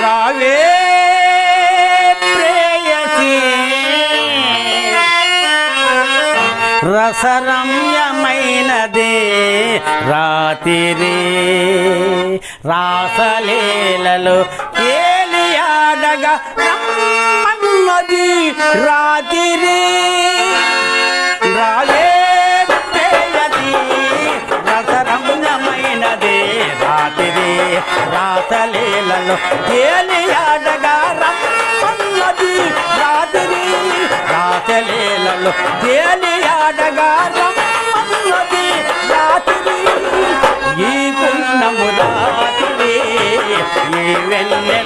రావే ప్రేయసి రసరమ్యమైనదే రాతిరి రాసలీలలో తేలియాడగా రమ్మన్నది రాతిరి రావే ప్రేయసి రసరమ్యమైనదే రాతిరి రాసలీలలో తేలియాడగా రమ్మన్నది రాతిరి రాసలీలలో తేలియాడగా రమ్మన్నది రాతిరి ఈ పున్నము రాతిరి ఈ వెన్నెల